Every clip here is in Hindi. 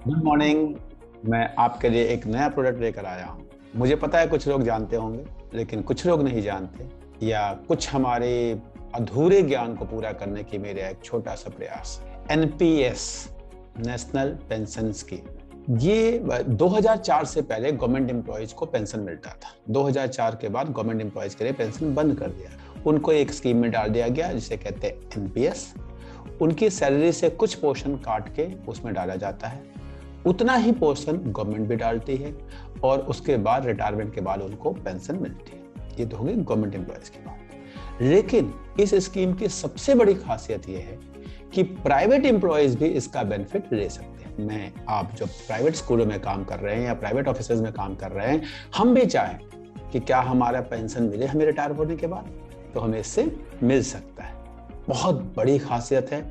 Good morning. मैं आपके लिए एक नया प्रोडक्ट लेकर आया हूँ। मुझे पता है कुछ लोग जानते होंगे, लेकिन कुछ लोग नहीं जानते, या कुछ हमारे अधूरे ज्ञान को पूरा करने की मेरा एक छोटा सा प्रयास। एनपीएस, नेशनल पेंशन स्कीम, ये 2004 से पहले गवर्नमेंट एम्प्लॉयज को पेंशन मिलता था। 2004 के बाद गवर्नमेंट एम्प्लॉयज के लिए पेंशन बंद कर दिया, उनको एक स्कीम में डाल दिया गया जिसे कहते हैं एनपीएस। उनकी सैलरी से कुछ पोर्शन काट के उसमें डाला जाता है, उतना ही पोर्शन गवर्नमेंट भी डालती है, और उसके बाद रिटायरमेंट के बाद उनको पेंशन मिलती है। ये तो होगी गवर्नमेंट एम्प्लॉयज की बात। लेकिन इस स्कीम की सबसे बड़ी खासियत ये है कि प्राइवेट एम्प्लॉयज भी इसका बेनिफिट ले सकते हैं। आप जो प्राइवेट स्कूलों में काम कर रहे हैं या प्राइवेट ऑफिस में काम कर रहे हैं, हम भी चाहें कि क्या हमारा पेंशन मिले हमें रिटायर होने के बाद, तो हमें इससे मिल सकता है। बहुत बड़ी खासियत है।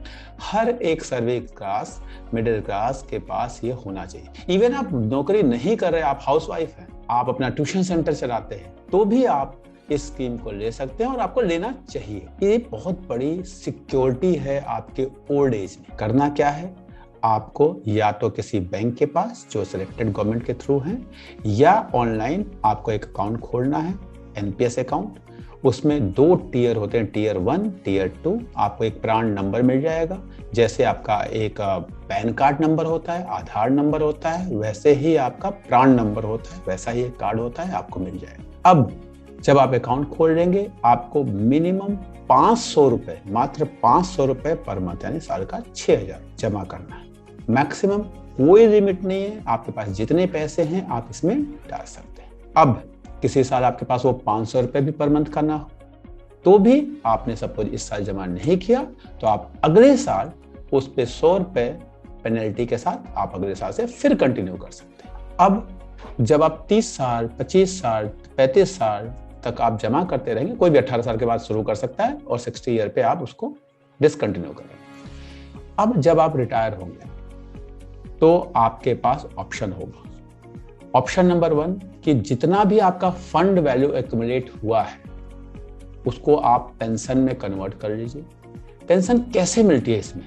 हर एक सर्विस क्लास, मिडिल क्लास के पास ये होना चाहिए। इवन आप नौकरी नहीं कर रहे, आप हाउसवाइफ हैं, आप अपना ट्यूशन सेंटर चलाते हैं, तो भी आप इस स्कीम को ले सकते हैं और आपको लेना चाहिए। ये बहुत बड़ी सिक्योरिटी है आपके ओल्ड एज में। करना क्या है, आपको या तो किसी बैंक के पास जो सिलेक्टेड गवर्नमेंट के थ्रू है, या ऑनलाइन आपको एक अकाउंट खोलना है, एनपीएस अकाउंट। उसमें 2 टियर होते हैं, टियर 1, टियर 2। आपको एक प्राण नंबर मिल जाएगा। जैसे आपका एक पैन कार्ड नंबर होता है, आधार नंबर होता है, वैसे ही आपका प्राण नंबर होता है, वैसा ही एक कार्ड होता है, आपको मिल जाएगा। अब जब आप अकाउंट खोल लेंगे, आपको मिनिमम 500 रुपए, मात्र 500 रुपए पर मंथ, यानी साल का 6000 जमा करना है। मैक्सिमम कोई लिमिट नहीं है, आपके पास जितने पैसे हैं आप इसमें डाल सकते हैं। अब किसी साल आपके पास वो 500 रुपए भी पर मंथ करना हो, तो भी आपने सपोज इस साल जमा नहीं किया, तो आप अगले साल उस पे 100 रुपए पेनल्टी के साथ आप अगले साल से फिर कंटिन्यू कर सकते हैं। अब जब आप 30 साल, 25 साल, 35 साल तक आप जमा करते रहेंगे, कोई भी 18 साल के बाद शुरू कर सकता है, और 60 ईयर पे आप उसको डिसकंटिन्यू करेंगे। अब जब आप रिटायर होंगे, तो आपके पास ऑप्शन होगा। ऑप्शन नंबर 1 कि जितना भी आपका फंड वैल्यू एक्यूमुलेट हुआ है, उसको आप पेंशन में कन्वर्ट कर लीजिए। पेंशन कैसे मिलती है इसमें?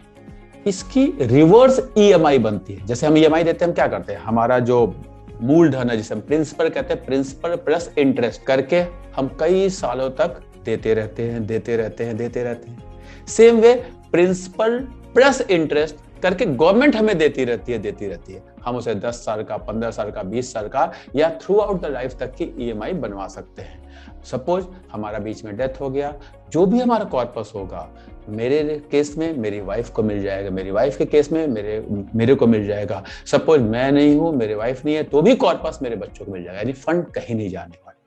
इसकी रिवर्स ईएमआई बनती है। जैसे हम ईएमआई देते हैं, हम क्या करते हैं, हमारा जो मूलधन है, जिसे हम प्रिंसिपल कहते हैं, प्रिंसिपल प्लस इंटरेस्ट करके हम कई सालों तक देते रहते हैं। Same way principal plus interest करके गवर्नमेंट हमें देती रहती है। हम उसे 10 साल का, 15 साल का, 20 साल का, या थ्रू आउट द लाइफ तक की ईएमआई बनवा सकते हैं। सपोज हमारा बीच में डेथ हो गया, जो भी हमारा कॉर्पस होगा, मेरे केस में मेरी वाइफ को मिल जाएगा, मेरी वाइफ के केस में मेरे को मिल जाएगा। सपोज मैं नहीं हूं, मेरी वाइफ नहीं है, तो भी कॉर्पस मेरे बच्चों को मिल जाएगा, यानी फंड कहीं नहीं जाने वाला।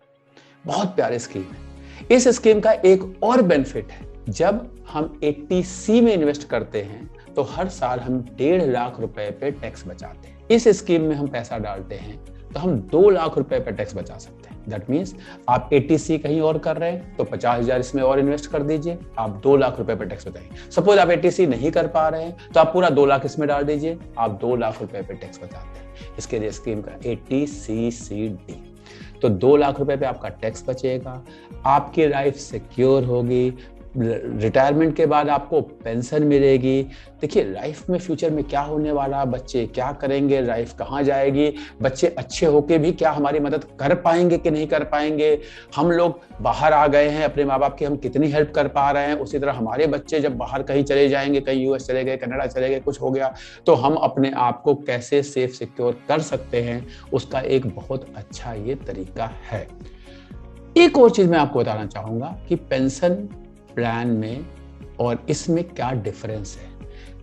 बहुत प्यारी स्कीम है। इस स्कीम का एक और बेनिफिट है, जब हम 80C में इन्वेस्ट करते हैं, तो हर साल हम 1.5 लाख रुपए पे टैक्स बचाते हैं। इस स्कीम में हम पैसा डालते हैं तो हम 2 लाख रुपए पे टैक्स बचा सकते हैं। दैट मीन्स आप 80C कहीं और कर रहे हैं, तो 50,000 इसमें और इन्वेस्ट कर दीजिए, आप 2 लाख रुपए पे टैक्स बचाएंगे। सपोज आप 80C नहीं कर पा रहे हैं, तो आप पूरा 2 लाख इसमें डाल दीजिए, आप 2 लाख रुपए पे टैक्स बचाते हैं। इसके लिए स्कीम का 80CCD। तो 2 लाख रुपए पे आपका टैक्स बचेगा, आपकी लाइफ सिक्योर होगी, रिटायरमेंट के बाद आपको पेंशन मिलेगी। देखिए, लाइफ में फ्यूचर में क्या होने वाला, बच्चे क्या करेंगे, लाइफ कहाँ जाएगी, बच्चे अच्छे होके भी क्या हमारी मदद कर पाएंगे कि नहीं कर पाएंगे। हम लोग बाहर आ गए हैं, अपने माँ बाप की हम कितनी हेल्प कर पा रहे हैं, उसी तरह हमारे बच्चे जब बाहर कहीं चले जाएंगे, कहीं यूएस चले गए, कनाडा चले गए, कुछ हो गया, तो हम अपने आप को कैसे सेफ सिक्योर कर सकते हैं, उसका एक बहुत अच्छा ये तरीका है। एक और चीज मैं आपको बताना चाहूंगा कि पेंशन प्लान में और इसमें क्या डिफरेंस है।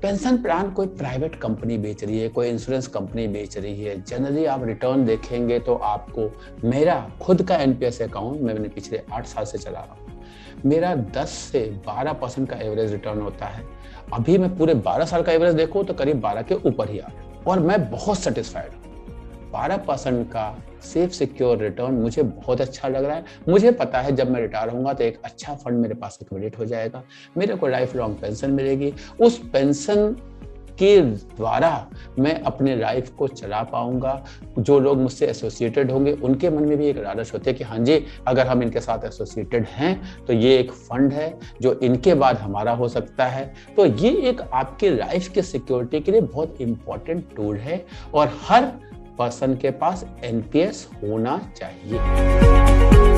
पेंशन प्लान कोई प्राइवेट कंपनी बेच रही है, कोई इंश्योरेंस कंपनी बेच रही है। जनरली आप रिटर्न देखेंगे तो आपको, मेरा खुद का एनपीएस अकाउंट मैंने पिछले 8 साल से चला रहा हूँ, मेरा 10 से 12% का एवरेज रिटर्न होता है। अभी मैं पूरे 12 साल का एवरेज देखूँ तो करीब 12 के ऊपर ही आ रहा है, और मैं बहुत सेटिस्फाइड हूँ। 12% का सेफ सिक्योर रिटर्न मुझे बहुत अच्छा लग रहा है। मुझे पता है जब मैं रिटायर होऊंगा तो एक अच्छा फंड मेरे पास एक्युमुलेट हो जाएगा, मेरे को लाइफ लॉन्ग पेंशन मिलेगी। उस पेंशन जिसके द्वारा मैं अपने लाइफ को चला पाऊंगा। जो लोग मुझसे एसोसिएटेड होंगे उनके मन में भी एक लालच होती है कि हाँ जी, अगर हम इनके साथ एसोसिएटेड हैं तो ये एक फंड है जो इनके बाद हमारा हो सकता है। तो ये एक आपके लाइफ के सिक्योरिटी के लिए बहुत इंपॉर्टेंट टूल है और हर पर्सन के पास एनपीएस होना चाहिए।